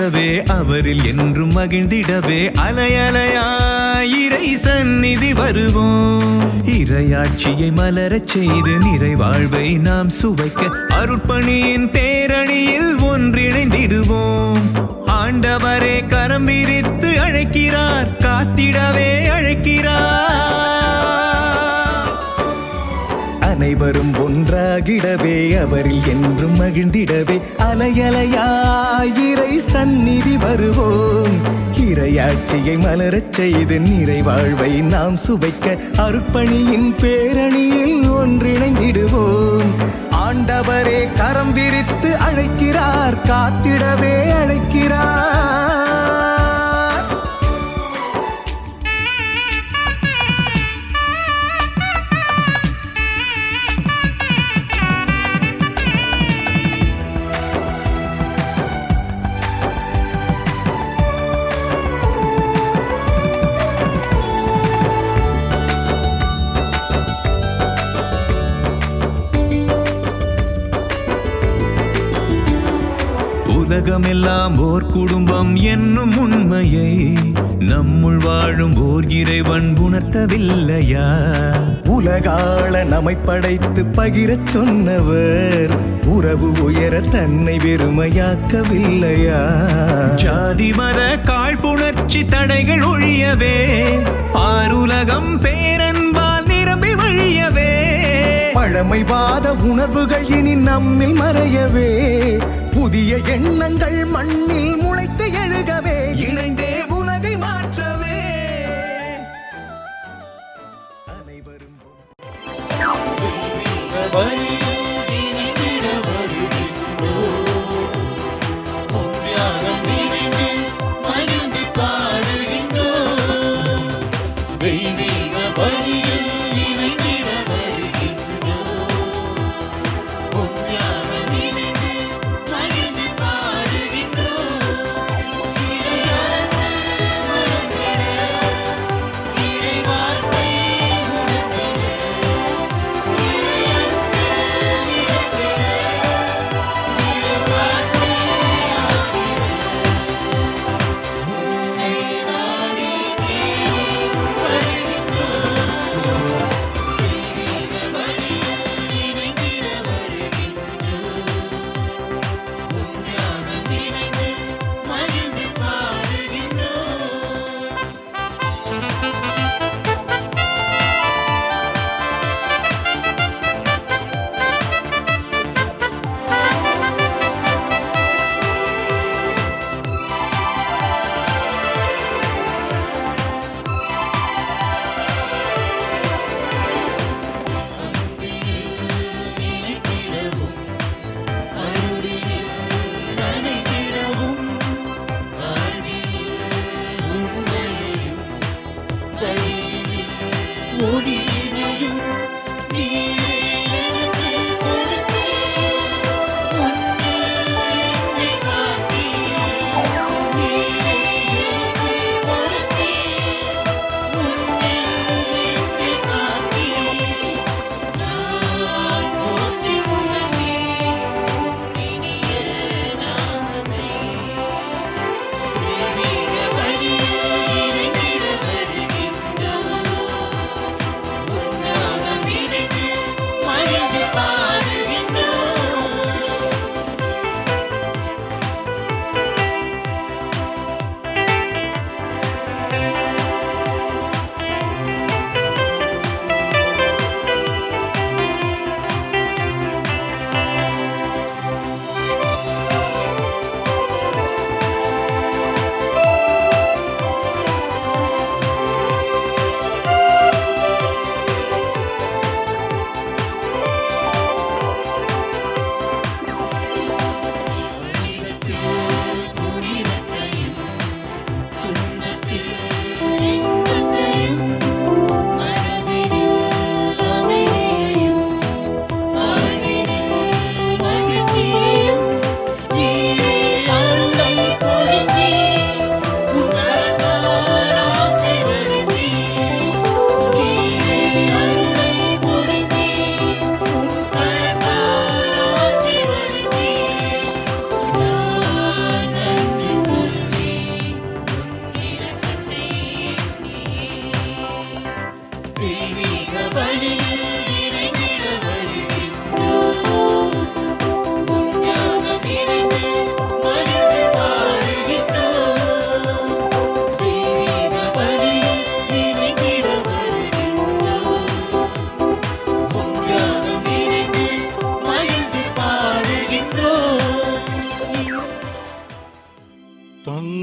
இணைந்திடவே அவரில் என்றும் மகிழ்ந்திடவே அலையலையாய் இறை சந்நிதி வருவோம். இறையாட்சியை மலரச் செய்து நிறைவாழ்வை நாம் சுவைக்க அருட்பணியின் பேரணியில் ஒன்றிணைந்திடுவோம். ஆண்டவரே கரம் விரித்து அழைக்கிறார், காத்திடவே அழைக்கிறார். அனைவரும் ஒன்றாகிடவே அவரில் என்றும் மகிழ்ந்திடவே அலையலையாய் இறை சந்நிதி வருவோம். இறையாட்சியை மலரச் செய்து நிறைவாழ்வை நாம் சுவைக்க அருட்பணியின் பேரணியில் ஒன்றிணைந்திடுவோம். ஆண்டவரே கரம் விரித்து அழைக்கிறார், காத்திடவே அழைக்கிறார். உலகமெல்லாம் ஓர் குடும்பம் என்னும் உண்மையை நம்முள் வாழும் ஓர் இறைவன் உணர்த்தவில்லையா? உலகாள நம்மை படைத்து பகிரச் சொன்னவர் உறவு உயர தன்னை வெறுமையாக்கவில்லையா? ஜாதி மத காழ்ப்புணர்ச்சி தடைகள் ஒழியவே ஆருலகம் பேரன்பால் நிரம்பி வழியவே பழமைவாத உணர்வுகள் இனி நம்மில் மறையவே புதிய எண்ணங்கள் மண்ணில் முளைத்து எழுகவே இணைந்தே உலகை மாற்றவே அனைவரும்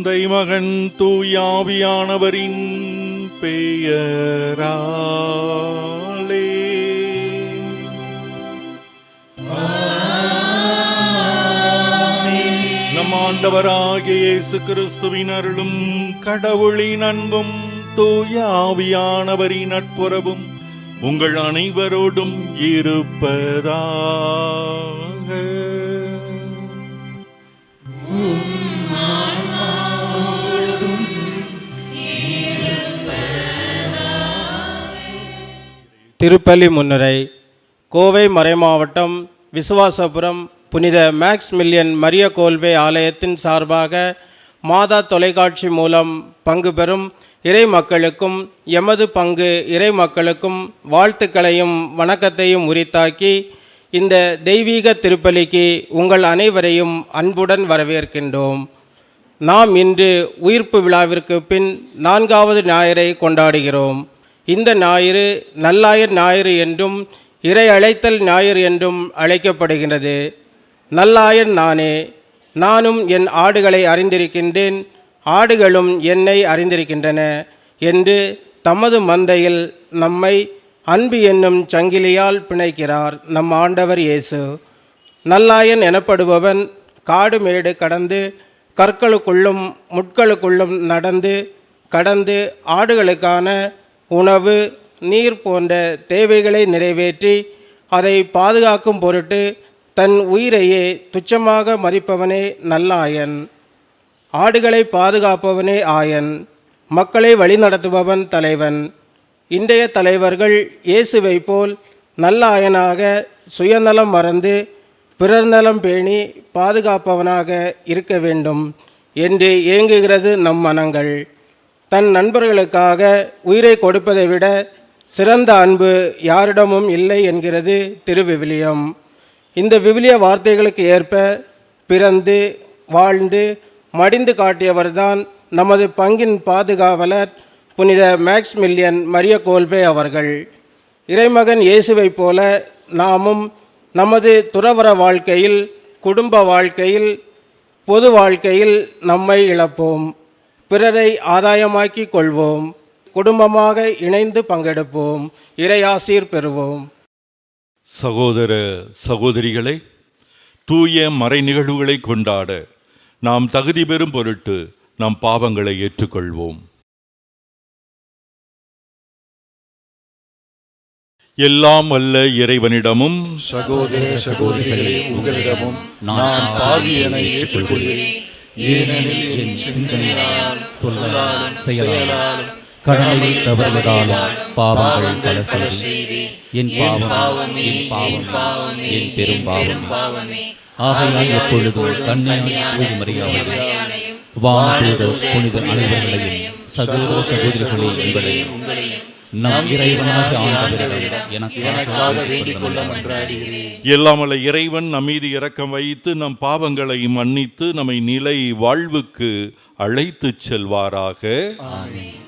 தந்தை மகன் தூயாவியானவரின் பெயராலே. நம் ஆண்டவராகிய இயேசு கிறிஸ்துவின் அருளும் கடவுளின் அன்பும் தூயாவியானவரின் நட்புறவும் உங்கள் அனைவரோடும் இருப்பதாக. திருப்பலி முன்னுரை. கோவை மறைமாவட்டம் விசுவாசபுரம் புனித மேக்ஸ்மில்லியன் மரிய கோல்வே ஆலயத்தின் சார்பாக மாதா தொலைக்காட்சி மூலம் பங்கு பெறும் இறை மக்களுக்கும் எமது பங்கு இறை மக்களுக்கும் வாழ்த்துக்களையும் வணக்கத்தையும் உரித்தாக்கி இந்த தெய்வீக திருப்பலிக்கு உங்கள் அனைவரையும் அன்புடன் வரவேற்கின்றோம். நாம் இன்று உயிர்ப்பு விழாவிற்கு பின் 4வது ஞாயிறை கொண்டாடுகிறோம். இந்த ஞாயிறு நல்லாயர் ஞாயிறு என்றும் இறை அழைத்தல் ஞாயிறு என்றும் அழைக்கப்படுகிறது. நல்லாயன் நானே, நானும் என் ஆடுகளை அறிந்திருக்கின்றேன், ஆடுகளும் என்னை அறிந்திருக்கின்றன என்று தமது மந்தையில் நம்மை அன்பு என்னும் சங்கிலியால் பிணைக்கிறார் நம் ஆண்டவர் இயேசு. நல்லாயன் எனப்படுபவன் காடு மேடு கடந்து கற்களுக்குள்ளும் முட்களுக்குள்ளும் கடந்து ஆடுகளுக்கான உணவு நீர் போன்ற தேவைகளை நிறைவேற்றி அதை பாதுகாக்கும் பொருட்டு தன் உயிரையே துச்சமாக மதிப்பவனே நல்லாயன். ஆடுகளை பாதுகாப்பவனே ஆயன், மக்களை வழிநடத்துபவன் தலைவன். இன்றைய தலைவர்கள் இயேசுவை போல் நல்ல ஆயனாக சுயநலம் மறந்து பிறர் நலம் பேணி பாதுகாப்பவனாக இருக்க வேண்டும் என்று ஏங்குகிறது நம் மனங்கள். தன் நண்பர்களுக்காக உயிரை கொடுப்பதை விட சிறந்த அன்பு யாரிடமும் இல்லை என்கிறது திருவிவிலியம். இந்த விவிலிய வார்த்தைகளுக்கு ஏற்ப பிறந்து வாழ்ந்து மடிந்து காட்டியவர்தான் நமது பங்கின் பாதுகாவலர் புனித மேக்ஸ்மில்லியன் மரிய கோல்வே அவர்கள். இறைமகன் இயேசுவைப் போல நாமும் நமது துறவற வாழ்க்கையில், குடும்ப வாழ்க்கையில், பொது வாழ்க்கையில் நம்மை இழப்போம். பிறரை ஆதாயமாக்கி கொள்வோம். குடும்பமாக இணைந்து பங்கெடுப்போம். இறையாசீர் பெறுவோம். சகோதர சகோதரிகளை, தூய மறை நிகழ்வுகளை கொண்டாட நாம் தகுதி பெறும் பொருட்டு நம் பாவங்களை ஏற்றுக்கொள்வோம். எல்லாம் அல்ல இறைவனிடமும் சகோதர சகோதரிகளே, உங்களிடமும் நான் பாவி என ஏற்றுக்கொள்கிறேன். ஏனெனில் என் சிந்தனையாலும் சொல்லாலும் செயலாலும் கடமையில் தவறுவதாலும் பாவங்கள் பல செய்தேன். என் பாவம் என் பெரும் பாவமே. ஆகையால் எப்பொழுதும் கன்னியாய் மரியாதையும் வானதூதர் புனித அனைவர்களையும் சகோதர சகோதரிகளே உங்களையும் நம் இறைவனாக ஆண்டவரிடம் எனக்காக வேண்டிக் கொள்ள மன்றாடுகிறேன். எல்லாமல்ல இறைவன் நம் மீது இரக்கம் வைத்து நம் பாவங்களை மன்னித்து நம்மை நிலை வாழ்வுக்கு அழைத்துச் செல்வாராக. ஆமென்.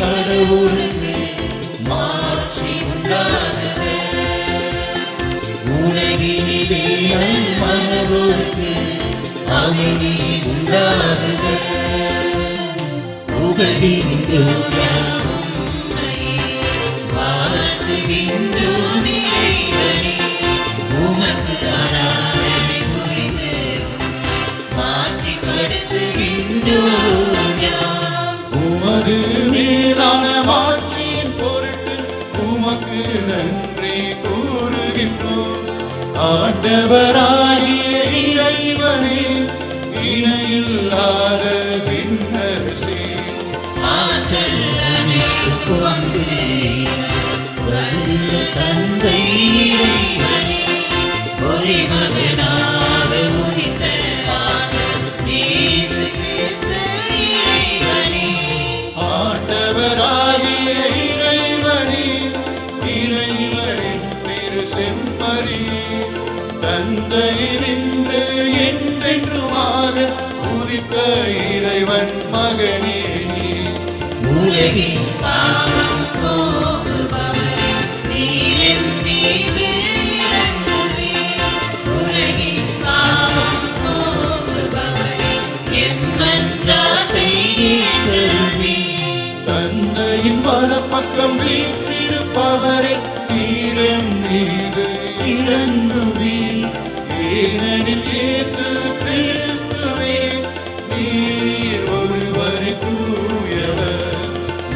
கடவுளுக்கு மாட்சி உண்டாகுக. உலகினிலே மனவோருக்கு அமைதி உண்டாகுக. புகழ்கின்றோம் உம்மை, வாழ்த்துகின்றோம் இறைவனே. உமக்கு ஆராதனை புரிந்து மாற்றிப்படுத்துகின்றோம். உமது மேலான மாட்சியின் பொருட்டு உமக்கு நன்றி கூறுகின்றோம். ஆண்டவராகிய இறைவனே இணையில்லாத விண்ணரசே ஆற்றல் அனைத்துக்கு வந்தே வல்ல தந்தை இறைவனே ஒரே மகனாக உதித்த ஆண்டவர் இயேசு கிறிஸ்து இறைவனே ஆண்டவராகிய இறைவனே இறைவனின் திரு செம்மறியே தந்தையினின்று என்றென்றுமாக உதித்த இறைவன் மகனே நீ உலகின் பாவம் போக்குபவரே நீரின் மீது இறங்குவீர். உலகின் பாவம் போக்குபவரே என் மன்றாட்டை ஏற்றருள்வீர். தந்தையின் வலப்பக்கம் வீற்றிருப்பவரே நீரம் மீது இறங்குவீர். ஏனெனில் இயேசு கிறிஸ்துவே நீர் ஒருவரே தூயவர்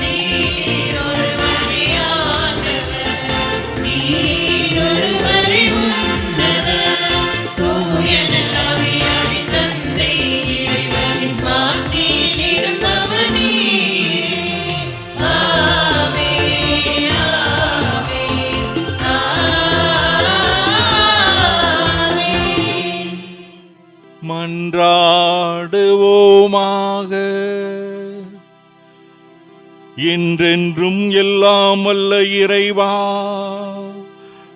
நீர் ஒருவரே ஆண்டவர், நீர் ஒருவரே உன்னதர். தூய ஆவியாரின் தந்தை இறைவனின் மாட்சியில் இருப்பவர் நீர். ஆமென், ஆமென், ஆமென். மன்றாடுவோமாக. என்றென்றும் எல்லாம் வல்ல இறைவா,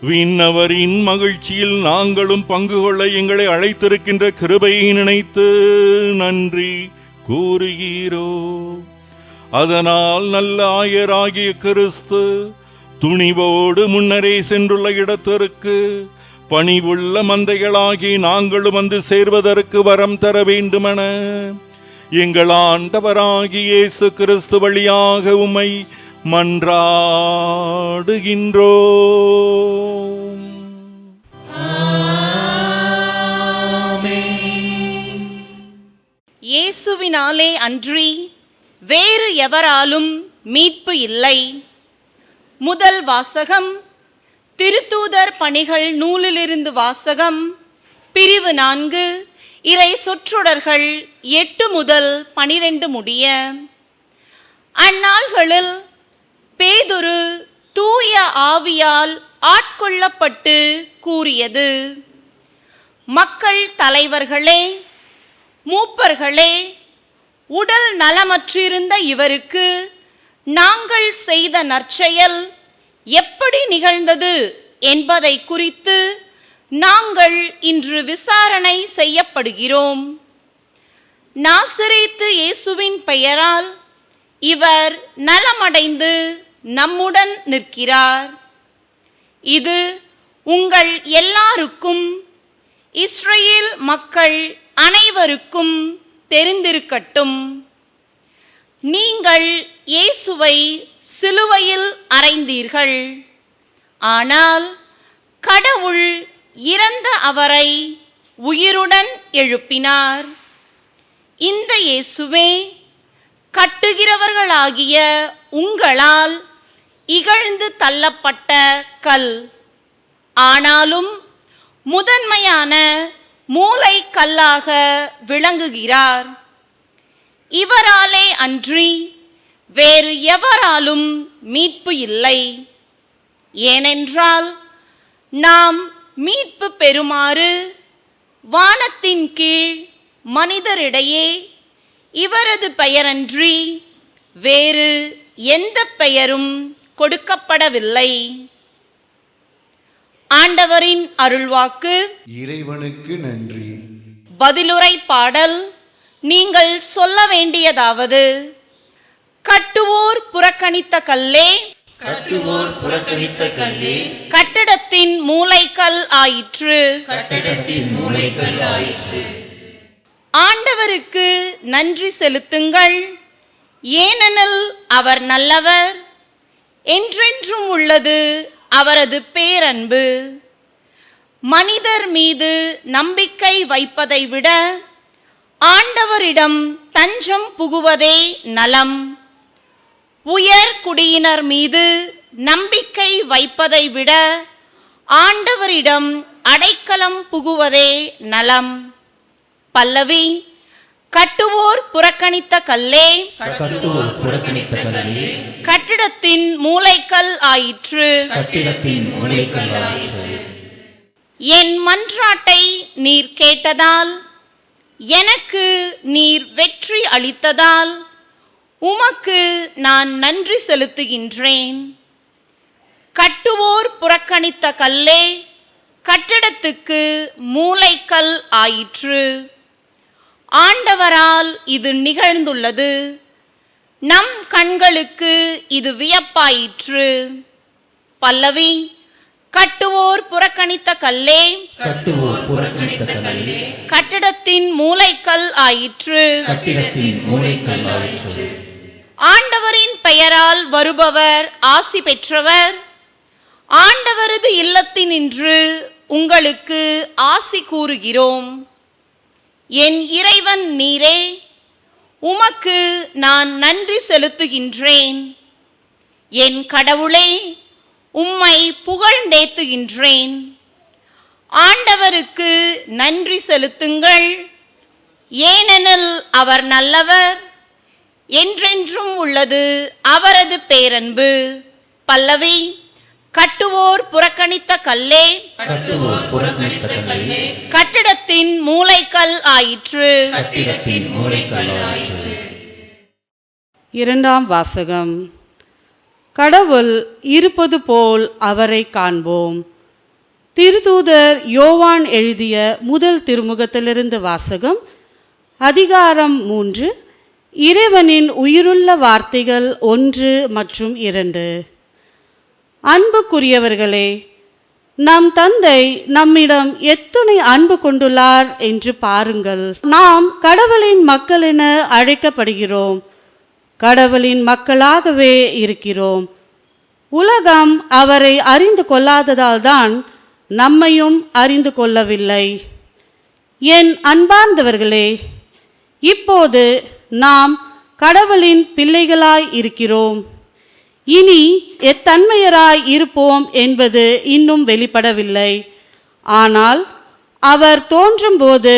விண்ணவரின் மகிழ்ச்சியில் நாங்களும் பங்கு கொள்ள எங்களை அழைத்திருக்கின்ற கிருபையை நினைத்து நன்றி கூறுகிறோ. அதனால் நல்ல ஆயராகிய கிறிஸ்து துணிவோடு முன்னரே சென்றுள்ள இடத்திற்கு பணிவுள்ள மந்தைகளாகி நாங்களும் வந்து சேர்வதற்கு வரம் தர வேண்டுமென எங்கள் ஆண்டவராகிய இயேசு கிறிஸ்து வழியாக உம்மை மன்றாடுகின்றோம். இயேசுவினாலே அன்றி வேறு எவராலும் மீட்பு இல்லை. முதல் வாசகம் திருத்தூதர் பணிகள் நூலிலிருந்து வாசகம். பிரிவு 4, இறை சொற்றொடர்கள் 8 முதல் 12 முடிய. அந்நாள்களில் பேதுரு தூய ஆவியால் ஆட்கொள்ளப்பட்டு கூறியது: மக்கள் தலைவர்களே, மூப்பர்களே, உடல் நலமற்றிருந்த இவருக்கு நாங்கள் செய்த நற்செயல் எப்படி நிகழ்ந்தது என்பதை குறித்து நாங்கள் இன்று விசாரணை செய்யப்படுகிறோம். நாசரேத்து இயேசுவின் பெயரால் இவர் நலமடைந்து நம்முடன் நிற்கிறார். இது உங்கள் எல்லாருக்கும், இஸ்ரேல் மக்கள் அனைவருக்கும் தெரிந்திருக்கட்டும். நீங்கள் இயேசுவை சிலுவையில் அறைந்தீர்கள். ஆனால் கடவுள் இறந்த அவரை உயிருடன் எழுப்பினார். இந்த இயேசுவே கட்டுகிறவர்களாகிய உங்களால் இகழ்ந்து தள்ளப்பட்ட கல். ஆனாலும் முதன்மையான மூலைக்கல்லாக விளங்குகிறார். இவராலே அன்றி வேறு எவராலும் மீட்பு இல்லை. ஏனென்றால் நாம் மீட்பு பெறுமாறு வானத்தின் கீழ் மனிதரிடையே இவரது பெயரன்றி வேறு எந்த பெயரும் கொடுக்கப்படவில்லை. ஆண்டவரின் அருள்வாக்கு. இறைவனுக்கு நன்றி. பதிலுரை பாடல். நீங்கள் சொல்ல வேண்டியதாவது: கட்டுவோர் புறக்கணித்த கல்லே, கட்டுவோர் புறக்கணித்த கல்லே, கட்டடத்தின் மூலைக்கல் ஆயிற்று. கட்டடத்தின் மூலைக்கல் ஆயிற்று. ஆண்டவருக்கு நன்றி செலுத்துங்கள், ஏனெனில் அவர் நல்லவர், என்றென்றும் உள்ளது அவரது பேரன்பு. மனிதர் மீது நம்பிக்கை வைப்பதை விட ஆண்டவரிடம் தஞ்சம் புகுவதே நலம். உயர் குடியினர் மீது நம்பிக்கை வைப்பதை விட ஆண்டவரிடம் அடைக்கலம் புகுவதே நலம். பல்லவி. கட்டுவோர் புறக்கணித்த கல்லே கட்டுவோர் புறக்கணித்த கல்லே கட்டிடத்தின் மூலைக்கல் ஆயிற்று. கட்டிடத்தின் மூலைக்கல் ஆயிற்று. என் மன்றாட்டை நீர் கேட்டதால், எனக்கு நீர் வெற்றி அளித்ததால் உமக்கு நான் நன்றி செலுத்துகின்றேன். கட்டுவோர் புறக்கணித்த கல்லே கட்டிடத்துக்கு மூலைக்கல் ஆயிற்று. ஆண்டவரால் இது நிகழ்ந்துள்ளது. நம் கண்களுக்கு இது வியப்பாயிற்று. பல்லவி. கட்டுவோர் புறக்கணித்த கல்லே கட்டுவோர் புறக்கணித்த கல்லே கட்டிடத்தின் மூலைக்கல் ஆயிற்று. கட்டிடத்தின் மூலைக்கல் ஆயிற்று. ஆண்டவரின் பெயரால் வருபவர் ஆசி பெற்றவர். ஆண்டவரது இல்லத்தினின்று உங்களுக்கு ஆசி கூறுகிறோம். என் இறைவன் நீரே, உமக்கு நான் நன்றி செலுத்துகின்றேன். என் கடவுளே, உம்மை புகழ்ந்தேத்துகின்றேன். ஆண்டவருக்கு நன்றி செலுத்துங்கள், ஏனெனில் அவர் நல்லவர், என்றென்றும் உள்ளது அவரது பேரன்பு. பல்லவி. கட்டுவோர் புறக்கணித்த கல்லே கட்டுவோர் புறக்கணித்த கல்லே கட்டிடத்தின் மூலைக்கல் ஆயிற்று. கட்டிடத்தின் மூலைக்கல் ஆயிற்று. இரண்டாம் வாசகம். கடவுள் இருப்பது போல் அவரை காண்போம். திருத்தூதர் யோவான் எழுதிய முதல் திருமுகத்திலிருந்து வாசகம். அதிகாரம் 3. இறைவனின் உயிருள்ள வார்த்தைகள் 1 மற்றும் 2. அன்புக்குரியவர்களே, நம் தந்தை நம்மிடம் எத்துணை அன்பு கொண்டுள்ளார் என்று பாருங்கள். நாம் கடவுளின் மக்கள் என அழைக்கப்படுகிறோம். கடவுளின் மக்களாகவே இருக்கிறோம். உலகம் அவரை அறிந்து கொள்ளாததால் தான் நம்மையும் அறிந்து கொள்ளவில்லை. என் அன்பார்ந்தவர்களே, இப்போது நாம் கடவுளின் பிள்ளைகளாய் இருக்கிறோம். இனி எத்தன்மையராய் இருப்போம் என்பது இன்னும் வெளிப்படவில்லை. ஆனால் அவர் தோன்றும்போது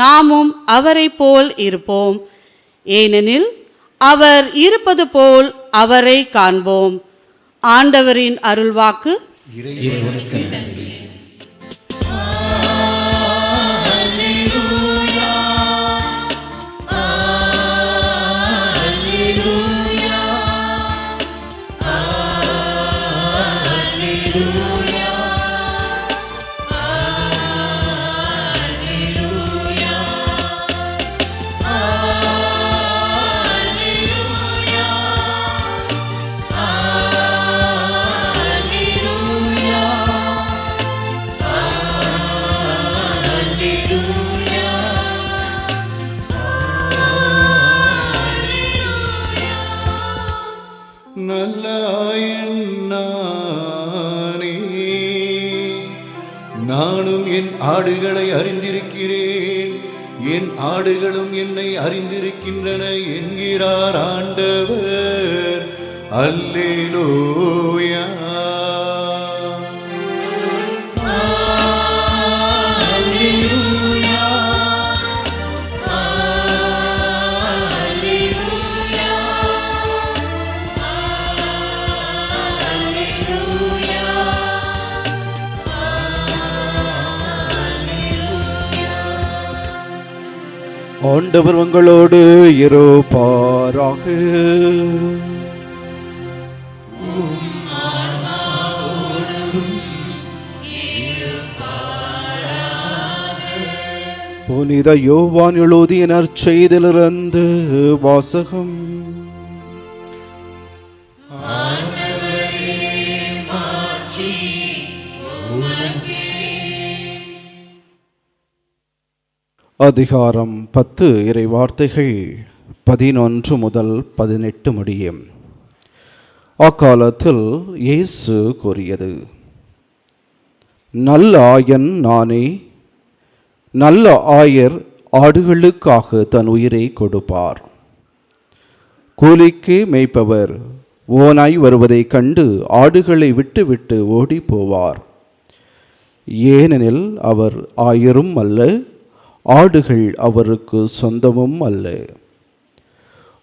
நாமும் அவரை போல் இருப்போம். ஏனெனில் அவர் இருப்பது போல் அவரை காண்போம். ஆண்டவரின் அருள்வாக்கு. இறைவனுக்கு நன்றி. நானும் என் ஆடுகளை அறிந்திருக்கிறேன், என் ஆடுகளும் என்னை அறிந்திருக்கின்றன என்கிறார் ஆண்டவர். அல்லேலூயா. ஆண்டவர் உங்களோடு இருப்பாராக. புனித யோவான் எழுதிய நற்செய்தியிலிருந்து வாசகம். அதிகாரம் 10. இறை வார்த்தைகள் 11 முதல் 18 முடியும். அக்காலத்தில் இயேசு கூறியது: நல்ல ஆயன் நானே. நல்ல ஆயர் ஆடுகளுக்காக தன் உயிரை கொடுப்பார். கூலிக்கு மேய்ப்பவர் ஓநாய் வருவதைக் கண்டு ஆடுகளை விட்டு விட்டு ஓடி போவார். ஏனெனில் அவர் ஆயரும் அல்ல, ஆடுகள் அவருக்கு சொந்தமும் அல்ல.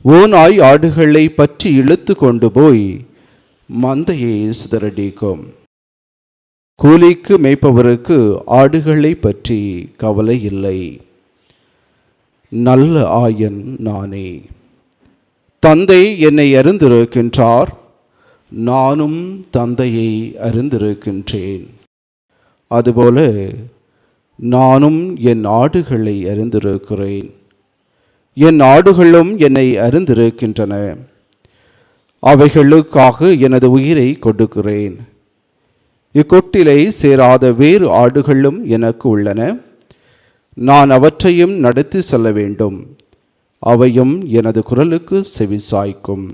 ஓநாய் ஆடுகளை பற்றி இழுத்து கொண்டு போய் மந்தையை சிதறடிக்கும். கூலிக்கு மேய்ப்பவருக்கு ஆடுகளை பற்றி கவலை இல்லை. நல்ல ஆயன் நானே. தந்தை என்னை அறிந்திருக்கின்றார், நானும் தந்தையை அறிந்திருக்கின்றேன். அதுபோல நானும் என் ஆடுகளை அறிந்திருக்கிறேன், என் ஆடுகளும் என்னை அறிந்திருக்கின்றன. அவைகளுக்காக எனது உயிரை கொடுக்கிறேன். இக்கொட்டிலை சேராத வேறு ஆடுகளும் எனக்கு உள்ளன. நான் அவற்றையும் நடத்தி செல்ல வேண்டும். அவையும் எனது குரலுக்கு செவிசாய்க்கும்.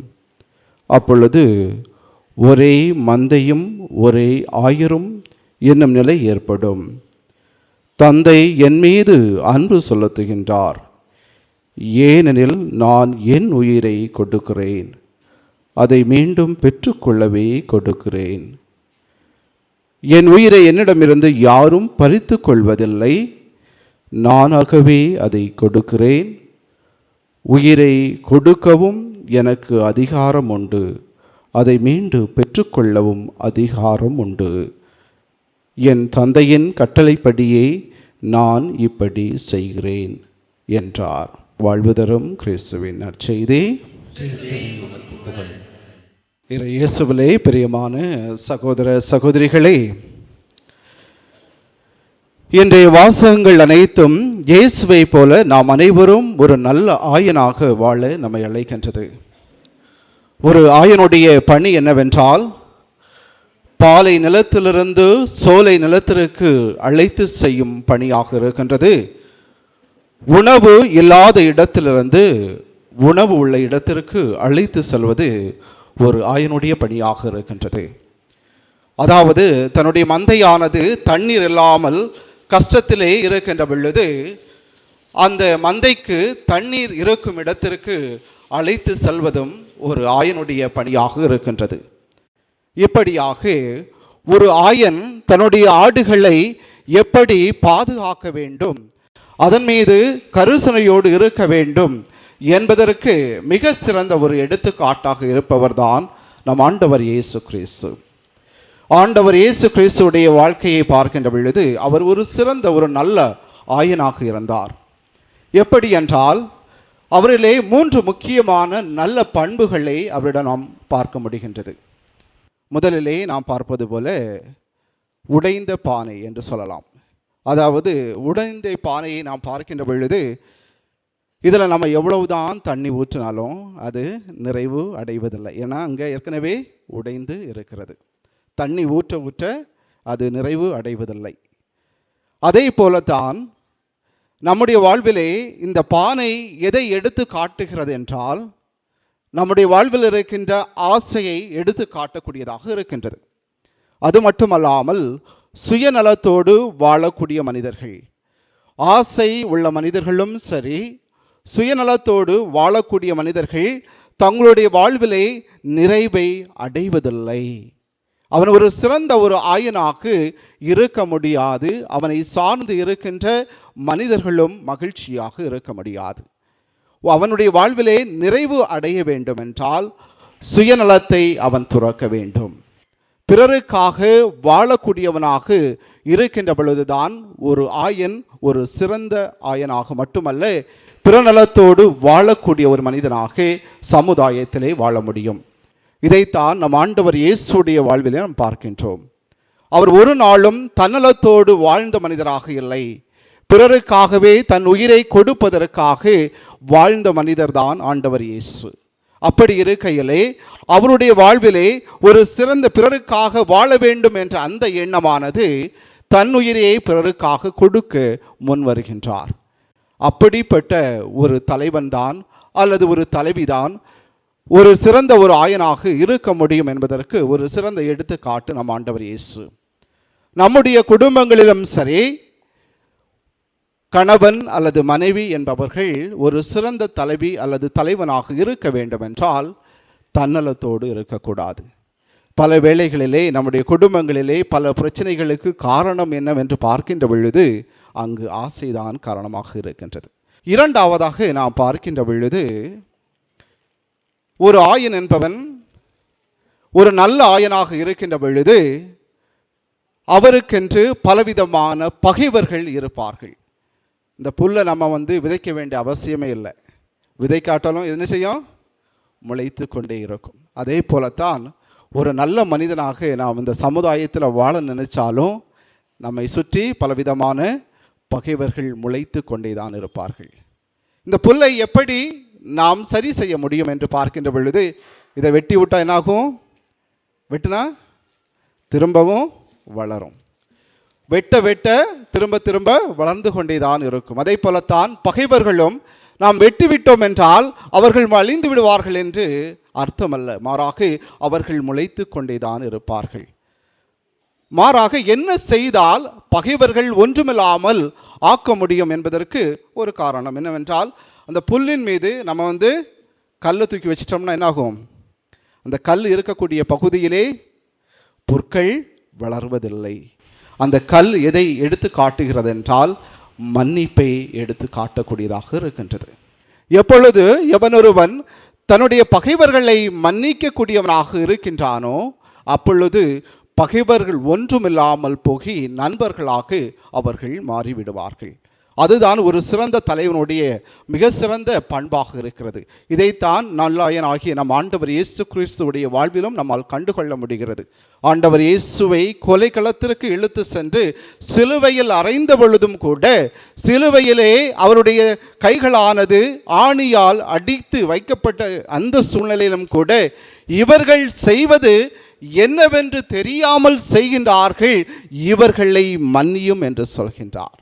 அப்பொழுது ஒரே மந்தையும் ஒரே ஆயரும் என்னும் நிலை ஏற்படும். தந்தை என் மீது அன்பு செலுத்துகின்றார், ஏனெனில் நான் என் உயிரை கொடுக்கிறேன். அதை மீண்டும் பெற்றுக்கொள்ளவே கொடுக்கிறேன். என் உயிரை என்னிடமிருந்து யாரும் பறித்து கொள்வதில்லை, நானாகவே அதை கொடுக்கிறேன். உயிரை கொடுக்கவும் எனக்கு அதிகாரம் உண்டு, அதை மீண்டும் பெற்றுக்கொள்ளவும் அதிகாரம் உண்டு. என் தந்தையின் கட்டளைப்படியே நான் இப்படி செய்கிறேன் என்றார். வாழ்வு தரும் கிறிஸ்துவின் நற்செய்தி. இயேசுவிலே பிரியமான சகோதர சகோதரிகளே, இன்றைய வாசகங்கள் அனைத்தும் இயேசுவை போல நாம் அனைவரும் ஒரு நல்ல ஆயனாக வாழ நம்மை அழைக்கின்றது. ஒரு ஆயனுடைய பணி என்னவென்றால், பாலை நிலத்திலிருந்து சோலை நிலத்திற்கு அழைத்து செய்யும் பணியாக இருக்கின்றது. உணவு இல்லாத இடத்திலிருந்து உணவு உள்ள இடத்திற்கு அழைத்து செல்வது ஒரு ஆயனுடைய பணியாக இருக்கின்றது. அதாவது தன்னுடைய மந்தையானது தண்ணீர் இல்லாமல் கஷ்டத்திலே இருக்கின்ற பொழுது அந்த மந்தைக்கு தண்ணீர் இருக்கும் இடத்திற்கு அழைத்து செல்வதும் ஒரு ஆயனுடைய பணியாக இருக்கின்றது. இப்படியாக ஒரு ஆயன் தன்னுடைய ஆடுகளை எப்படி பாதுகாக்க வேண்டும், அதன் மீது கருசனையோடு இருக்க வேண்டும் என்பதற்கு மிக சிறந்த ஒரு எடுத்துக்காட்டாக இருப்பவர்தான் நம் ஆண்டவர் இயேசு கிறிஸ்து. ஆண்டவர் இயேசு கிறிஸ்துவுடைய வாழ்க்கையை பார்க்கின்ற பொழுது அவர் ஒரு சிறந்த ஒரு நல்ல ஆயனாக இருந்தார். எப்படி என்றால், அவரிலே 3 முக்கியமான நல்ல பண்புகளை அவரிடம் நாம் பார்க்க முடிகின்றது. முதலிலே நாம் பார்ப்பது போல உடைந்த பானை என்று சொல்லலாம். அதாவது உடைந்த பானையை நாம் பார்க்கின்ற பொழுது இதில் நம்ம எவ்வளவுதான் தண்ணி ஊற்றினாலும் அது நிறைவு அடைவதில்லை. ஏன்னா அங்கே ஏற்கனவே உடைந்து இருக்கிறது. தண்ணி ஊற்ற ஊற்ற அது நிறைவு அடைவதில்லை. அதே போலத்தான் நம்முடைய வாழ்விலே இந்த பானை எதை எடுத்து காட்டுகிறது என்றால், நம்முடைய வாழ்வில் இருக்கின்ற ஆசையை எடுத்து காட்டக்கூடியதாக இருக்கின்றது. அது மட்டுமல்லாமல் சுயநலத்தோடு வாழக்கூடிய மனிதர்கள், ஆசை உள்ள மனிதர்களும் சரி, சுயநலத்தோடு வாழக்கூடிய மனிதர்கள் தங்களுடைய வாழ்விலே நிறைவை அடைவதில்லை. அவன் ஒரு சிறந்த ஒரு ஆயனாக இருக்க முடியாது. அவனை சார்ந்து இருக்கின்ற மனிதர்களும் மகிழ்ச்சியாக இருக்க முடியாது. அவனுடைய வாழ்விலே நிறைவு அடைய வேண்டும் என்றால் சுயநலத்தை அவன் துறக்க வேண்டும். பிறருக்காக வாழக்கூடியவனாக இருக்கின்ற பொழுதுதான் ஒரு ஆயன் ஒரு சிறந்த ஆயனாக மட்டுமல்ல, பிறநலத்தோடு வாழக்கூடிய ஒரு மனிதனாக சமுதாயத்திலே வாழ முடியும். இதைத்தான் நம் ஆண்டவர் இயேசுடைய வாழ்விலே நாம் பார்க்கின்றோம். அவர் ஒரு நாளும் தன்னலத்தோடு வாழ்ந்த மனிதராக இல்லை, பிறருக்காகவே தன் உயிரை கொடுப்பதற்காக வாழ்ந்த மனிதர்தான் ஆண்டவர் இயேசு. அப்படி இருக்கையிலே அவருடைய வாழ்விலே ஒரு சிறந்த பிறருக்காக வாழ வேண்டும் என்ற அந்த எண்ணமானது தன் உயிரையை பிறருக்காக கொடுக்க முன் வருகின்றார். அப்படிப்பட்ட ஒரு தலைவன் தான் அல்லது ஒரு தலைவிதான் ஒரு சிறந்த ஒரு ஆயனாக இருக்க முடியும் என்பதற்கு ஒரு சிறந்த எடுத்துக்காட்டு நம் ஆண்டவர் இயேசு. நம்முடைய குடும்பங்களிலும் சரி, கணவன் அல்லது மனைவி என்பவர்கள் ஒரு சிறந்த தலைவி அல்லது தலைவனாக இருக்க வேண்டும் என்றால் தன்னலத்தோடு இருக்கக்கூடாது. பல வேளைகளிலே நம்முடைய குடும்பங்களிலே பல பிரச்சனைகளுக்கு காரணம் என்னவென்று பார்க்கின்ற பொழுது அங்கு ஆசைதான் காரணமாக இருக்கின்றது. இரண்டாவதாக நாம் பார்க்கின்ற பொழுது, ஒரு ஆயன் என்பவன் ஒரு நல்ல ஆயனாக இருக்கின்ற பொழுது அவருக்கென்று பலவிதமான பகைவர்கள் இருப்பார்கள். இந்த புல்லை நம்ம விதைக்க வேண்டிய அவசியமே இல்லை. விதைக்காட்டாலும் என்ன செய்யும்? முளைத்து கொண்டே இருக்கும். அதே போலத்தான் ஒரு நல்ல மனிதனாக நாம் இந்த சமுதாயத்தில் வாழ நினைச்சாலும் நம்மை சுற்றி பலவிதமான பகைவர்கள் முளைத்து கொண்டே தான் இருப்பார்கள். இந்த புல்லை எப்படி நாம் சரி செய்ய முடியும் என்று பார்க்கின்ற பொழுது, இதை வெட்டி விட்டால் என்னாகும்? வெட்டினா திரும்பவும் வளரும். வெட்ட வெட்ட திரும்ப திரும்ப வளர்ந்து கொண்டே தான் இருக்கும். அதே போலத்தான் பகைவர்களும் நாம் வெட்டிவிட்டோம் என்றால் அவர்கள் அழிந்து விடுவார்கள் என்று அர்த்தமல்ல. மாறாக அவர்கள் முளைத்து கொண்டே தான் இருப்பார்கள். மாறாக என்ன செய்தால் பகைவர்கள் ஒன்றுமில்லாமல் ஆக்க முடியும் என்பதற்கு ஒரு காரணம் என்னவென்றால், அந்த புல்லின் மீது நம்ம கல்லை தூக்கி வச்சிட்டோம்னா என்னாகும்? அந்த கல் இருக்கக்கூடிய பகுதியிலே புற்கள் வளர்வதில்லை. அந்த கல் எதை எடுத்து காட்டுகிறது என்றால் மன்னிப்பை எடுத்து காட்டக்கூடியதாக இருக்கின்றது. எப்பொழுது எவனொருவன் தன்னுடைய பகைவர்களை மன்னிக்கக்கூடியவனாக இருக்கின்றானோ அப்பொழுது பகைவர்கள் ஒன்றுமில்லாமல் போகி நண்பர்களாக அவர்கள் மாறிவிடுவார்கள். அதுதான் ஒரு சிறந்த தலைவனுடைய மிக சிறந்த பண்பாக இருக்கிறது. இதைத்தான் நல்லாயன் ஆகிய நம் ஆண்டவர் இயேசு கிறிஸ்துவுடைய வாழ்விலும் நம்மால் கண்டுகொள்ள முடிகிறது. ஆண்டவர் இயேசுவை கொலைக்களத்திற்கு இழுத்து சென்று சிலுவையில் அறைந்த பொழுதும் கூட சிலுவையிலே அவருடைய கைகளானது ஆணியால் அடித்து வைக்கப்பட்ட அந்த சூழ்நிலையிலும் கூட இவர்கள் செய்வது என்னவென்று தெரியாமல் செய்கின்றார்கள், இவர்களை மன்னியும் என்று சொல்கின்றார்.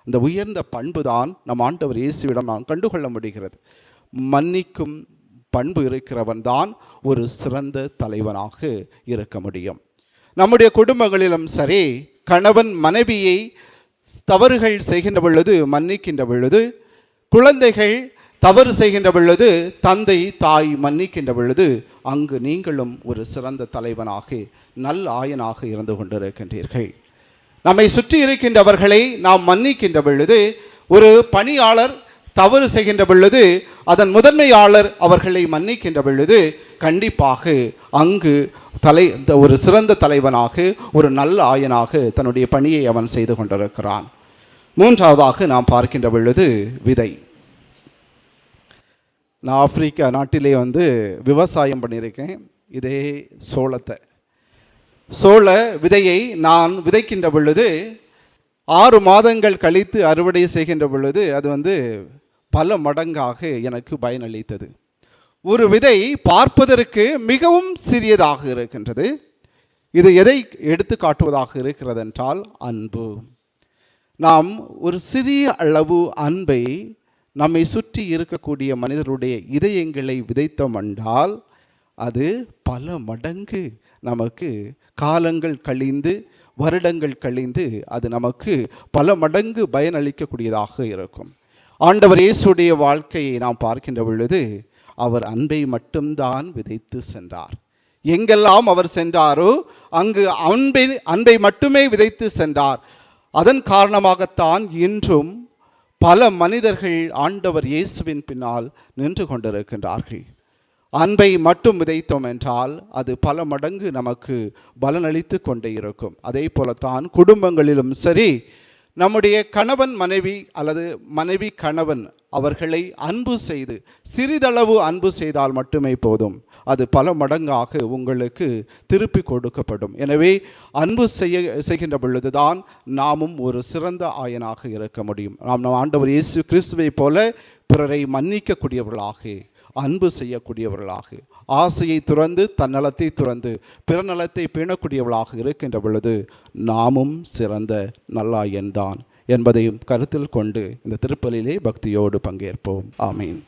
இந்த உயர்ந்த பண்புதான் நம் ஆண்டவர் இயேசுவிடம் நாம் கண்டுகொள்ள முடிகிறது. மன்னிக்கும் பண்பு இருக்கிறவன் தான் ஒரு சிறந்த தலைவனாக இருக்க முடியும். நம்முடைய குடும்பங்களிலும் சரி, கணவன் மனைவியை தவறுகள் செய்கின்ற பொழுது மன்னிக்கின்ற பொழுது, குழந்தைகள் தவறு செய்கின்ற பொழுது தந்தை தாய் மன்னிக்கின்ற பொழுது அங்கு நீங்களும் ஒரு சிறந்த தலைவனாக நல்ல ஆயனாக இருந்து கொண்டிருக்கின்றீர்கள். நம்மை சுற்றி இருக்கின்றவர்களை நாம் மன்னிக்கின்ற பொழுது, ஒரு பணியாளர் தவறு செய்கின்ற பொழுது அதன் முதன்மையாளர் அவர்களை மன்னிக்கின்ற பொழுது கண்டிப்பாக அங்கு ஒரு சிறந்த தலைவனாக ஒரு நல்ல ஆயனாக தன்னுடைய பணியை அவன் செய்து கொண்டிருக்கிறான். மூன்றாவதாக நாம் பார்க்கின்ற பொழுது விதை. நான் ஆப்பிரிக்கா நாட்டிலே விவசாயம் பண்ணியிருக்கேன். இதே சோள விதையை நான் விதைக்கின்ற பொழுது 6 மாதங்கள் கழித்து அறுவடை செய்கின்ற பொழுது அது பல மடங்காக எனக்கு பயனளித்தது. ஒரு விதை பார்ப்பதற்கு மிகவும் சிறியதாக இருக்கின்றது. இது எதை எடுத்து காட்டுவதாக இருக்கிறது என்றால் அன்பு. நாம் ஒரு சிறிய அளவு அன்பை நம்மை சுற்றி இருக்கக்கூடிய மனிதருடைய இதயங்களை விதைத்தோம் என்றால் அது பல மடங்கு நமக்கு காலங்கள் கழிந்து வருடங்கள் கழிந்து அது நமக்கு பல மடங்கு பயனளிக்கக்கூடியதாக இருக்கும். ஆண்டவர் இயேசுடைய வாழ்க்கையை நாம் பார்க்கின்ற பொழுது அவர் அன்பை மட்டும்தான் விதைத்து சென்றார். எங்கெல்லாம் அவர் சென்றாரோ அங்கு அன்பை மட்டுமே விதைத்து சென்றார். அதன் காரணமாகத்தான் இன்றும் பல மனிதர்கள் ஆண்டவர் இயேசுவின் பின்னால் நின்று கொண்டிருக்கின்றார்கள். அன்பை மட்டும் விதைத்தோம் என்றால் அது பல மடங்கு நமக்கு பலனளித்து கொண்டே இருக்கும். அதே போலத்தான் குடும்பங்களிலும் சரி, நம்முடைய கணவன் மனைவி அல்லது மனைவி கணவன் அவர்களை அன்பு செய்து சிறிதளவு அன்பு செய்தால் மட்டுமே போதும், அது பல மடங்காக உங்களுக்கு திருப்பி கொடுக்கப்படும். எனவே அன்பு செய்கின்ற பொழுதுதான் நாமும் ஒரு சிறந்த ஆயனாக இருக்க முடியும். நாம் ஆண்டவர் இயேசு கிறிஸ்துவை போல பிறரை மன்னிக்கக்கூடியவர்களாக, அன்பு செய்யக்கூடியவர்களாக, ஆசையை துறந்து தன்னலத்தை துறந்து பிறநலத்தை பேணக்கூடியவர்களாக இருக்கின்ற பொழுது நாமும் சிறந்த நல்லாயன்தான் என்பதையும் கருத்தில் கொண்டு இந்த திருப்பலியிலே பக்தியோடு பங்கேற்போம். ஆமீன்.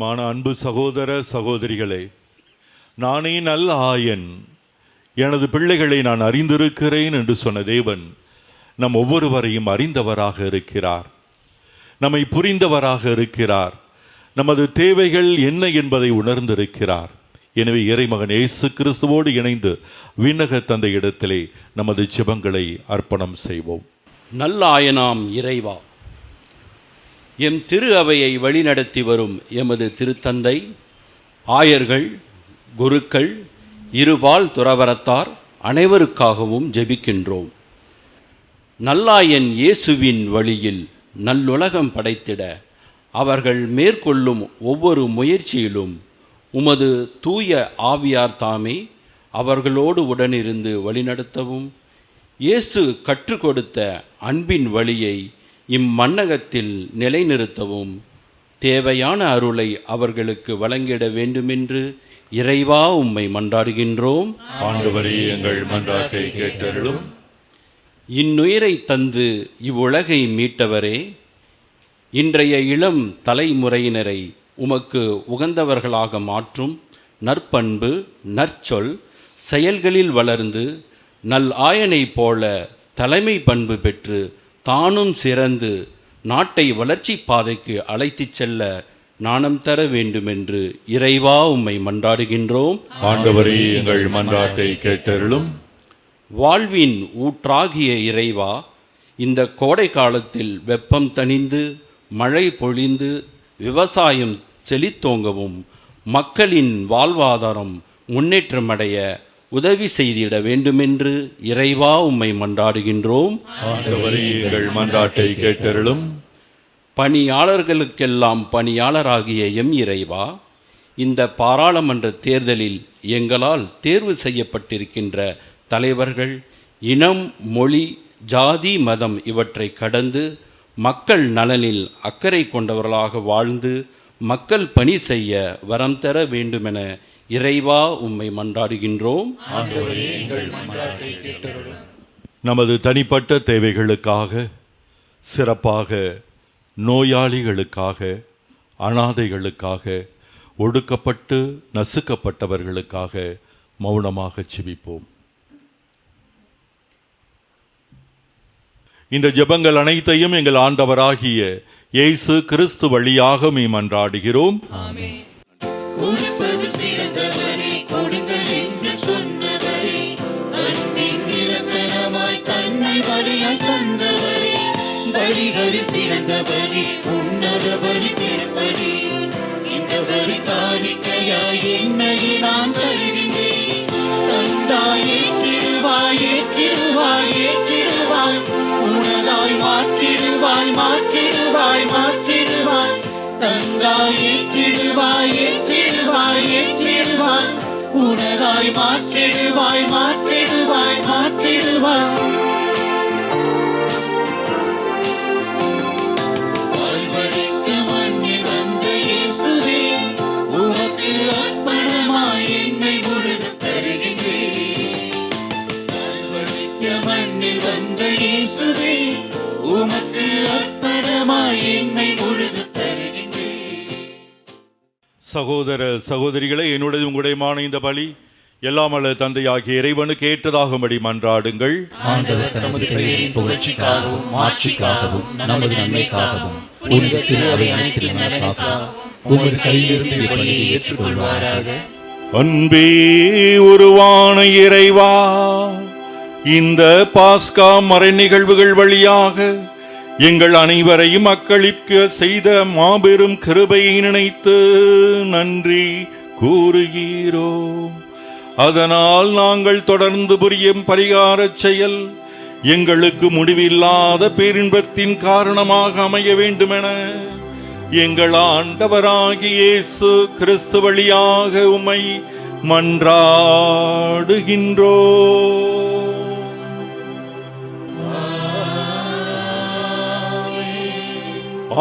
பிரியமான அன்பு சகோதர சகோதரிகளே, நானே நல்ல ஆயன், எனது பிள்ளைகளை நான் அறிந்திருக்கிறேன் என்று சொன்ன தேவன் நம் ஒவ்வொருவரையும் அறிந்தவராக இருக்கிறார், நம்மை புரிந்தவராக இருக்கிறார், நமது தேவைகள் என்ன என்பதை உணர்ந்திருக்கிறார். எனவே இறைமகன் இயேசு கிறிஸ்துவோடு இணைந்து விண்ணக தந்தை இடத்திலே நமது ஜெபங்களை அர்ப்பணம் செய்வோம். நல்ல ஆயனாம் இறைவா, எம் திரு அவையை வழிநடத்தி வரும் எமது திருத்தந்தை, ஆயர்கள், குருக்கள், இருபால் துறவரத்தார் அனைவருக்காகவும் ஜெபிக்கின்றோம். நல்லாயன் இயேசுவின் வழியில் நல்லுலகம் படைத்திட அவர்கள் மேற்கொள்ளும் ஒவ்வொரு முயற்சியிலும் உமது தூய ஆவியார் தாமே அவர்களோடு உடனிருந்து வழிநடத்தவும், இயேசு கற்றுக் கொடுத்த அன்பின் வழியை இம்மண்ணகத்தில் நிலைநிறுத்தவும் தேவையான அருளை அவர்களுக்கு வழங்கிட வேண்டுமென்று இறைவா உம்மை மன்றாடுகின்றோம். ஆண்டவரே, எங்கள் மன்றாட்டை கேட்டருளும். இன்னுயிரை தந்து இவ்வுலகை மீட்டவரே, இன்றைய இளம் தலைமுறையினரை உமக்கு உகந்தவர்களாக மாற்றும் நற்பண்பு, நற்சொல் செயல்களில் வளர்ந்து நல் ஆயனைப் போல தலைமை பண்பு பெற்று தானும் சிறந்து நாட்டை வளர்ச்சி பாதைக்கு அழைத்துச் செல்ல நாணம் தர வேண்டுமென்று இறைவா உம்மை மன்றாடுகின்றோம். ஆண்டவரே, எங்கள் மன்றாட்டை கேட்டருளும். வாழ்வின் ஊற்றாகிய இறைவா, இந்த கோடை காலத்தில் வெப்பம் தணிந்து மழை பொழிந்து விவசாயம் செழித்தோங்கவும் மக்களின் வாழ்வாதாரம் முன்னேற்றமடைய உதவி செய்திட வேண்டுமென்று இறைவா உம்மை மன்றாடுகின்றோம். ஆண்டவரே, எங்கள் மன்றாட்டை கேட்டருளும். பணியாளர்களுக்கெல்லாம் பணியாளராகிய எம் இறைவா, இந்த பாராளுமன்ற தேர்தலில் எங்களால் தேர்வு செய்யப்பட்டிருக்கின்ற தலைவர்கள் இனம், மொழி, ஜாதி, மதம் இவற்றை கடந்து மக்கள் நலனில் அக்கறை கொண்டவர்களாக வாழ்ந்து மக்கள் பணி செய்ய வரம் தர வேண்டுமென இறைவா உம்மை மன்றாடுகின்றோம். நமது தனிப்பட்ட தேவைகளுக்காக, சிறப்பாக நோயாளிகளுக்காக, அனாதைகளுக்காக, ஒடுக்கப்பட்டு நசுக்கப்பட்டவர்களுக்காக மௌனமாக ஜெபிப்போம். இந்த ஜெபங்கள் அனைத்தையும் எங்கள் ஆண்டவராகிய இயேசு கிறிஸ்து வழியாக மன்றாடுகிறோம். கொடுப்பது சிறந்தவரே, கொடுங்கள் என்று சொன்னவரே, அன்பின் நிரந்தரமாய் தன்னை பலியாய் தந்தவரே, பலிகளில் சிறந்தவரே, உன்னத பலி திருப்பலி, இந்த பலி காணிக்கையாய் என்னை நான் தருகின்றேன். தந்தாய் ஏற்றிடுவாய், ஏற்றிடுவாய், ஏற்றிடுவாய், உனதாய் மாற்றிடுவாய், மாற்றிடுவாய், மாற்றிடுவாய், தந்தாய் ஏற்றிடுவாய், ஏற்றிடுவாய், ஏற்றிடுவாய், உனதாய் மாற்றிடுவாய், மாற்றிடுவாய், மாற்றிடுவாய். வாழ்வழிக்க மண்ணில் வந்த இயேசுவே, உமக்கு அர்ப்பணமாய் என்னை முழுது தருகின்றேன். வாழ்வழிக்க மண்ணில் வந்த இயேசுவே, உமக்கு அர்ப்பணமாய் என்னை முழுது தருகின்றேன். சகோதர சகோதரிகளை, என்னுடைய உங்களுடையமான இந்த பலி எல்லாம் அல்ல தந்தையாகிய இறைவனுக்கு ஏற்றதாகும்படி மன்றாடுங்கள். ஆண்டவர் தமது பெயரின் புகழ்ச்சிக்காகவும் மாட்சிக்காகவும் நமது நன்மைக்காகவும் புனித திரு அவை அனைத்திலும் நலனுக்காகவும் உமது கையிலிருந்து இப்பலியை ஏற்றுக்கொள்வாராக. அன்பே உருவான இறைவா, இந்த பாஸ்கா மறை நிகழ்வுகள் வழியாக எங்கள் அனைவரையும் மக்களுக்கு செய்த மாபெரும் கிருபையை நினைத்து நன்றி கூறுகிறோம். அதனால் நாங்கள் தொடர்ந்து புரியும் பரிகார செயல் எங்களுக்கு முடிவில்லாத பேரின்பத்தின் காரணமாக அமைய வேண்டுமென எங்கள் ஆண்டவராகிய இயேசு கிறிஸ்து வழியாக உம்மை மன்றாடுகின்றோம்.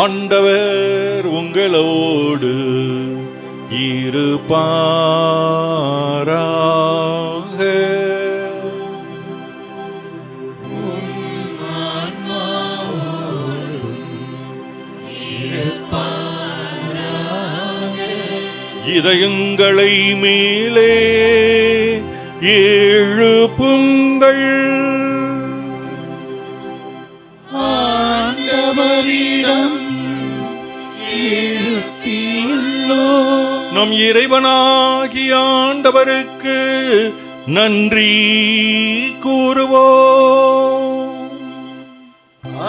ஆண்டவர் உங்களோடு இருப்பாராக. இதயங்களை மேலே எழுப்புங்கள். ஆண்டவரிடம் எழுப்பியுள்ளோம். நம் இறைவனாகிய ஆண்டவருக்கு நன்றி கூறுவோம்.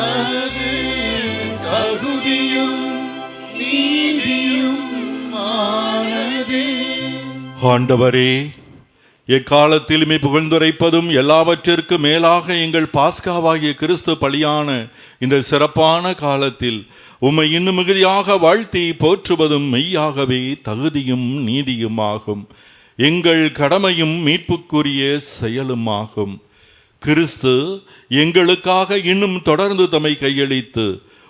அது தகுதியும் நீதியும் ஆனதே. ஆண்டவரே, எக்காலத்திலுமே புகழ்ந்துரைப்பதும் எல்லாவற்றிற்கும் மேலாக எங்கள் பாஸ்காவாகிய கிறிஸ்து பலியான இந்த சிறப்பான காலத்தில் உம்மை இன்னும் மிகுதியாக வாழ்த்தி போற்றுவதும் மெய்யாகவே தகுதியும் நீதியுமாகும். எங்கள் கடமையும் மீட்புக்குரிய செயலுமாகும். கிறிஸ்து எங்களுக்காக இன்னும் தொடர்ந்து தம்மை கையளித்து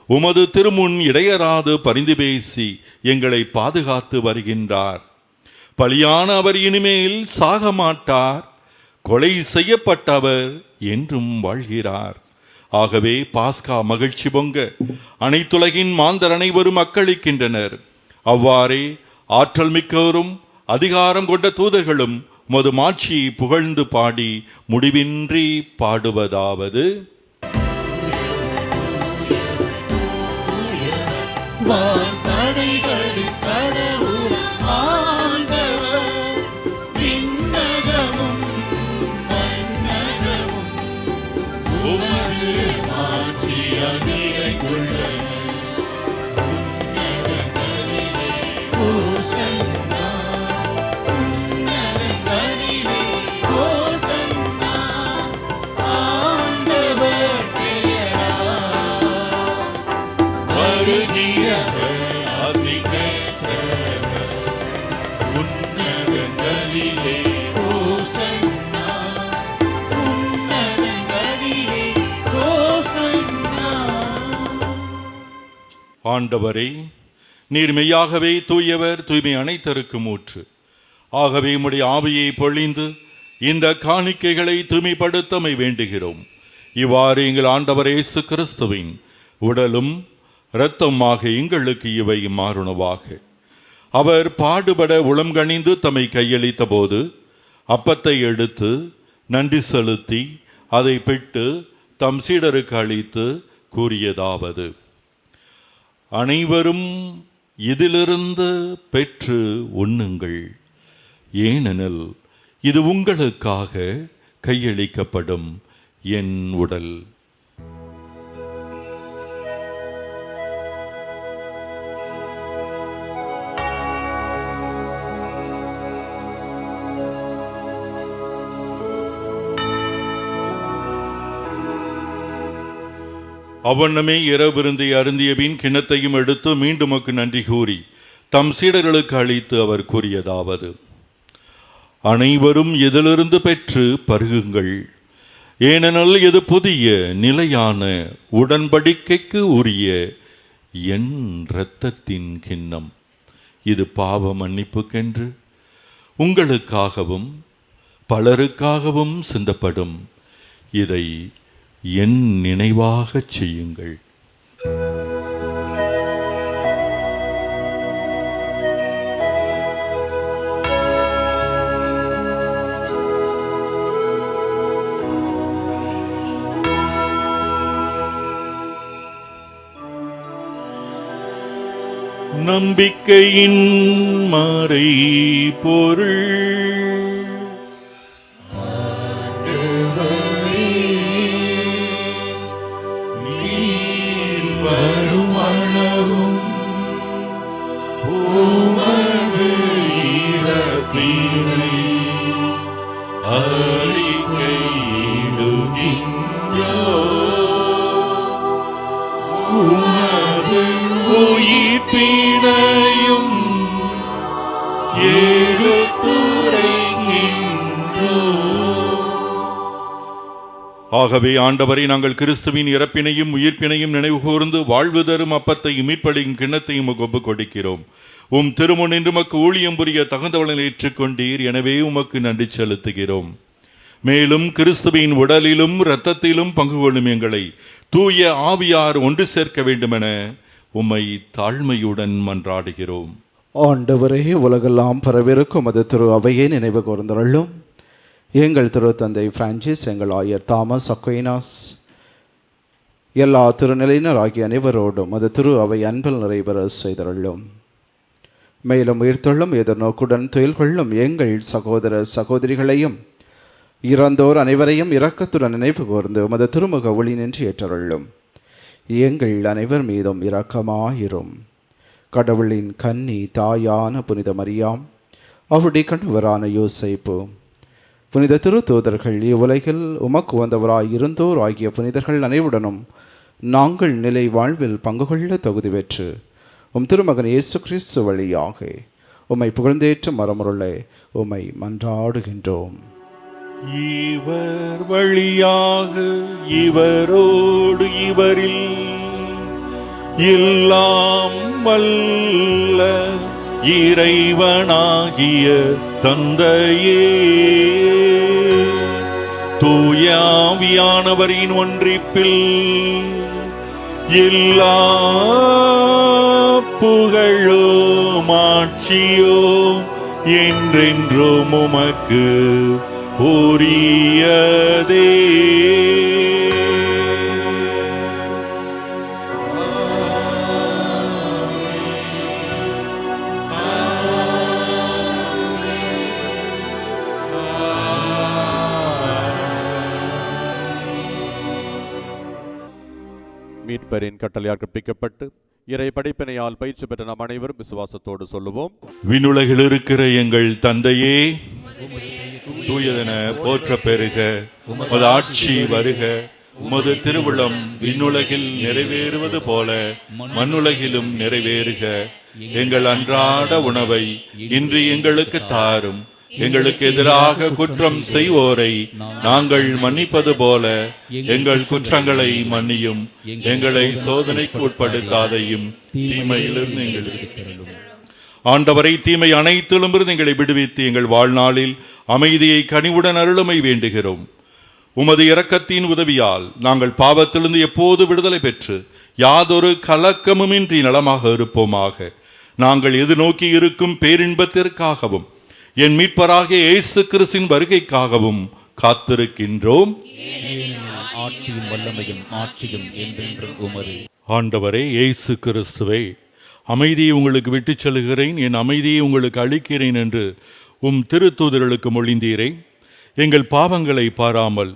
உமது திருமுன் இடையராது பரிந்து பேசி எங்களை பாதுகாத்து வருகின்றார். பலியான அவர் இனிமேல் சாக மாட்டார். கொலை செய்யப்பட்டவர் என்றும் வாழ்கிறார். ஆகவே பாஸ்கா மகிழ்ச்சி பொங்க அனைத்துலகின் மாந்தர் அனைவரும் அக்களிக்கின்றனர். அவ்வாறே ஆற்றல் மிக்கவரும் அதிகாரம் கொண்ட தூதர்களும் உமது மாட்சியை புகழ்ந்து பாடி முடிவின்றி பாடுவதாவது: ஆண்டவரே, நீர் மெய்யாகவே தூயவர், தூய்மை அனைத்தருக்கும் ஊற்று. ஆகவே உம்முடைய ஆவியை பொழிந்து இந்த காணிக்கைகளை தூய்மைப்படுத்தமை வேண்டுகிறோம். இவ்வாறு எங்கள் ஆண்டவர் இயேசு கிறிஸ்துவின் உடலும் இரத்தமாக எங்களுக்கு இவை மாறுணவாக. அவர் பாடுபட உளம் கனிந்து தம்மை கையளித்த போது அப்பத்தை எடுத்து நன்றி செலுத்தி அதை பிட்டு தம் சீடருக்கு அளித்து கூறியதாவது: அனைவரும் இதிலிருந்து பெற்று உண்ணுங்கள். ஏனெனில் இது உங்களுக்காக கையளிக்கப்படும் என் உடல். அவ்வண்ணமே இரவிருந்தை அருந்திய பின் கிண்ணத்தையும் எடுத்து மீண்டும் நன்றி கூறி தம் சீடர்களுக்கு அளித்து அவர் கூறியதாவது: அனைவரும் இதிலிருந்து பெற்று பருகுங்கள். ஏனெனில் இது புதிய நிலையான உடன்படிக்கைக்கு உரிய என் இரத்தத்தின் கிண்ணம். இது பாவ மன்னிப்புக்கென்று உங்களுக்காகவும் பலருக்காகவும் சிந்தப்படும். இதை என் நினைவாகச் செய்யுங்கள். நம்பிக்கையின் மறை பொருள் ஆகவே ஆண்டவரை, நாங்கள் கிறிஸ்துவின் இறப்பினையும் உயிர்ப்பினையும் நினைவு கூர்ந்து வாழ்வு தரும் அப்பத்தையும் மீட்பளிக்கும் கிண்ணத்தையும் ஒப்புக் கொடுக்கிறோம். உம் திருமுன் என்று உமக்கு ஊழியம் புரிய தகுந்தவளை ஏற்றுக்கொண்டீர். எனவே உமக்கு நன்றி செலுத்துகிறோம். மேலும் கிறிஸ்துவின் உடலிலும் இரத்தத்திலும் பங்கு கொள்ளும் எங்களை தூய ஆவியார் ஒன்று சேர்க்க வேண்டுமென உம்மை தாழ்மையுடன் மன்றாடுகிறோம். ஆண்டவரே, உலகெல்லாம் பரவிருக்கும் அது திரு அவையை நினைவு கூர்ந்தருளும். எங்கள் திரு தந்தை பிரான்சிஸ், எங்கள் ஆயர் தாமஸ் அக்வைனாஸ், எல்லா திருநிலையினர் ஆகிய அனைவரோடும் அது திரு அவை அன்பில் நிறைவேற செய்தருளும். மேலும் உயிர்த்தெழும் எதிர்நோக்குடன் துயில் கொள்ளும் எங்கள் சகோதர சகோதரிகளையும் இறந்தோர் அனைவரையும் இரக்கத்துடன் நினைவு கூர்ந்து உமது திருமுக ஒளி நின்று ஏற்றருளும். எங்கள் அனைவர் மீதும் இரக்கமாயிரும். கடவுளின் கன்னி தாயான புனித மரியாம், அவருடைய கணவரான யோசேப்பு, புனித திருத்தூதர்கள், இவ்வுலகில் உமக்கு வந்தவராய் இருந்தோர் ஆகிய புனிதர்கள் அனைவருடனும் நாங்கள் நிலை வாழ்வில் பங்கு கொள்ள தகுதி பெற்று திருமகன் இயேசு கிறிஸ்து வழியாக உம்மை புகழ்ந்தேற்ற மரமுருளை உம்மை மன்றாடுகின்றோம். இவர் வழியாக இவரோடு இவரில் எல்லாம் வல்ல இறைவனாகிய தந்தையே, தூயாவியானவரின் ஒன்றிப்பில் எல்லா புகழும் ஆட்சியும் என்றென்றும் உமக்கு உரியதே. மீட்பரின் கட்டளையால் கற்பிக்கப்பட்டு இறை படைப்பினையால் பயிற்சி பெற்ற நாம் அனைவரும் விசுவாசத்தோடு சொல்லுவோம். விண்ணுலகில் இருக்கிற எங்கள் தந்தையே, தூயதென போற்ற பெறுக, உமது ஆட்சி வருக, உமது திருவுளம் விண்ணுலகில் நிறைவேறுவது போல மண்ணுலகிலும் நிறைவேறுக. எங்கள் அன்றாட உணவை இன்று எங்களுக்கு தாரும். எங்களுக்கு எதிராக குற்றம் செய்வோரை நாங்கள் மன்னிப்பது போல எங்கள் குற்றங்களை மன்னியும். எங்களை சோதனைக்கு உட்படுத்தாதையும் தீமையிலிருந்து எங்களுக்கு. ஆண்டவரை, தீமை அனைத்திலும் இருந்து எங்களை விடுவித்து எங்கள் வாழ்நாளில் அமைதியை கனிவுடன் அருளுமை வேண்டுகிறோம். உமது இரக்கத்தின் உதவியால் நாங்கள் பாவத்திலிருந்து எப்போது விடுதலை பெற்று யாதொரு கலக்கமுமின்றி நலமாக இருப்போமாக. நாங்கள் எதிர்நோக்கி இருக்கும் பேரின்பத்திற்காகவும் என் மீட்பராகிய இயேசு கிறிஸ்துவின் வருகைக்காகவும் காத்திருக்கின்றோம். ஆட்சியும் வல்லமையும் ஆட்சியும் என்றென்றும் உமது. ஆண்டவரே இயேசு கிறிஸ்துவே, அமைதியை உங்களுக்கு விட்டுச் செல்கிறேன், என் அமைதியை உங்களுக்கு அளிக்கிறேன் என்று திருத்தூதர்களுக்கு மொழிந்தீரே. எங்கள் பாவங்களை பாராமல்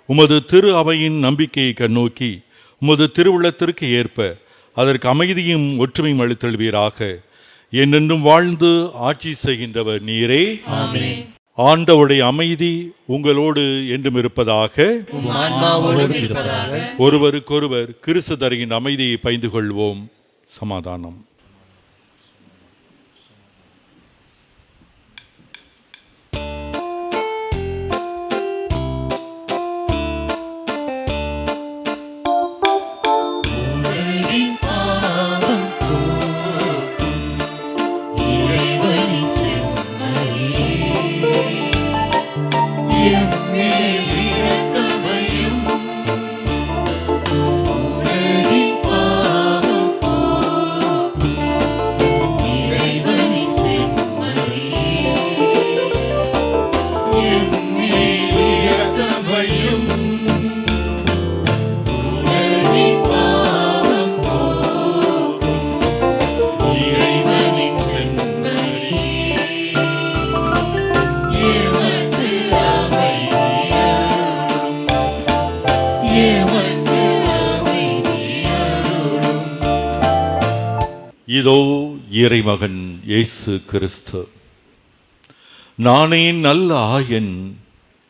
உமது திரு அவையின் நம்பிக்கையை கண்ணோக்கி உமது திருவுள்ளத்திற்கு ஏற்ப அதற்கு அமைதியும் ஒற்றுமையும் அளித்தல்வீராக. என்னென்றும் வாழ்ந்து ஆட்சி செய்கின்றவர் நீரே. ஆண்டவருடைய அமைதி உங்களோடு என்றும் இருப்பதாக. ஒருவருக்கொருவர் கிறிஸ்து தருகின்ற அமைதியை பகிர்ந்து கொள்வோம். சமாதானம். இதோ இறைமகன் இயேசு கிறிஸ்து. நானே நல்ல ஆயன்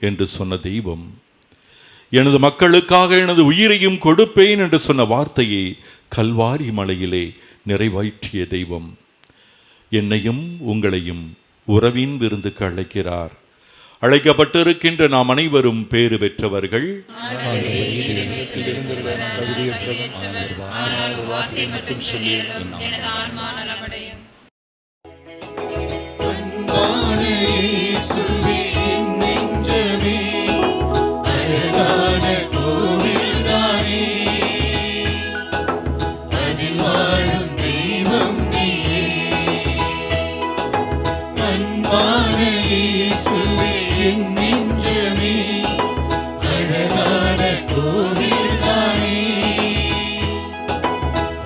என்று சொன்ன தெய்வம், எனது மக்களுக்காக எனது உயிரையும் கொடுப்பேன் என்று சொன்ன வார்த்தையை கல்வாரி மலையிலே நிறைவேற்றிய தெய்வம் என்னையும் உங்களையும் உறவின் விருந்துக்கு அழைக்கிறார். அழைக்கப்பட்டிருக்கின்ற நாம் அனைவரும் பேறு பெற்றவர்கள். அன்பான இயேசுவே என் நெஞ்சமே அழகான கோவில்தானே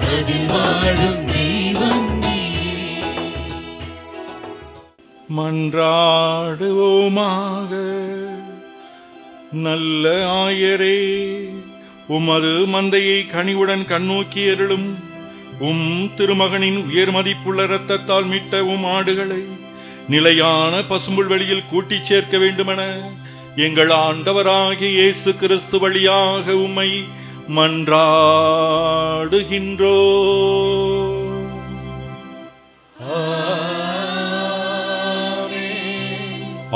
அதில் வாழும் தெய்வம் மன்றாடுவோமாக. நல்ல ஆயரே, உமது மந்தையை கனிவுடன் கண்ணோக்கி அருளும். திருமகனின் உயர் மதிப்புள்ள இரத்தத்தால் மீட்ட ஆடுகளை நிலையான பசும்புல் வெளியில் கூட்டிச் சேர்க்க வேண்டுமென எங்கள் ஆண்டவராகிய இயேசு கிறிஸ்து வழியாக உம்மை மன்றாடுகின்றோ.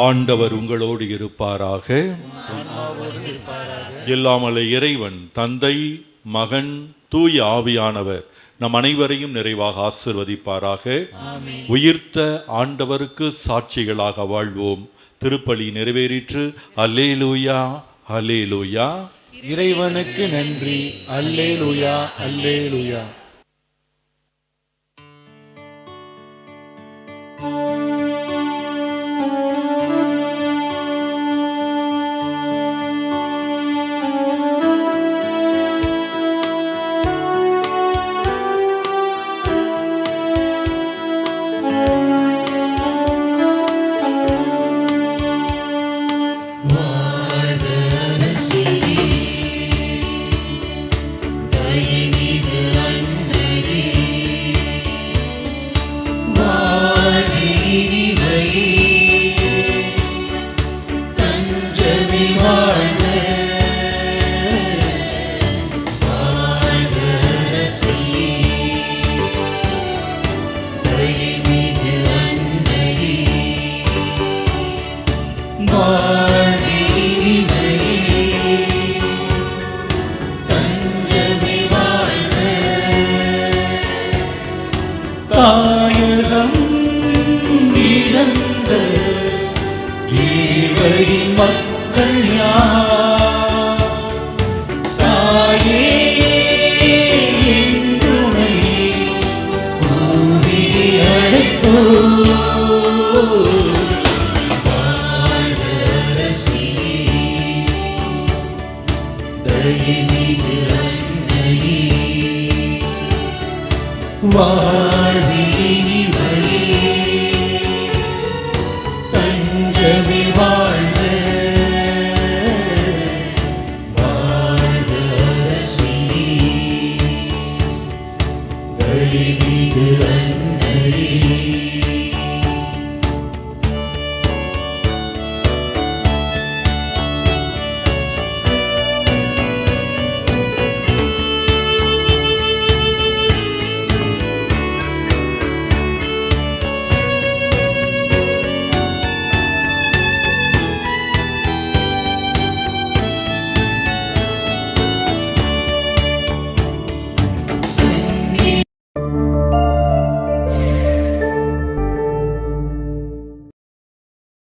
ஆண்டவர் உங்களோடு இருப்பாராக. எல்லாம் வல்ல இறைவன் தந்தை, மகன், தூய ஆவியானவர் நம் அனைவரையும் நிறைவாக ஆசிர்வதிப்பாராக. உயிர்த்த ஆண்டவருக்கு சாட்சிகளாக வாழ்வோம். திருப்பலி நிறைவேறிற்று. அல்லேலூயா, அல்லேலூயா. இறைவனுக்கு நன்றி. அல்லேலூயா, அல்லேலூயா. தாயகம் இழந்த ஏவரின் மக்கள் யார்? தாயே என்றுனை கூவி அழைத்தோ. வாழ்க அரசியே, தயமிகு அன்னையே, வாழ்வி தஞ்ச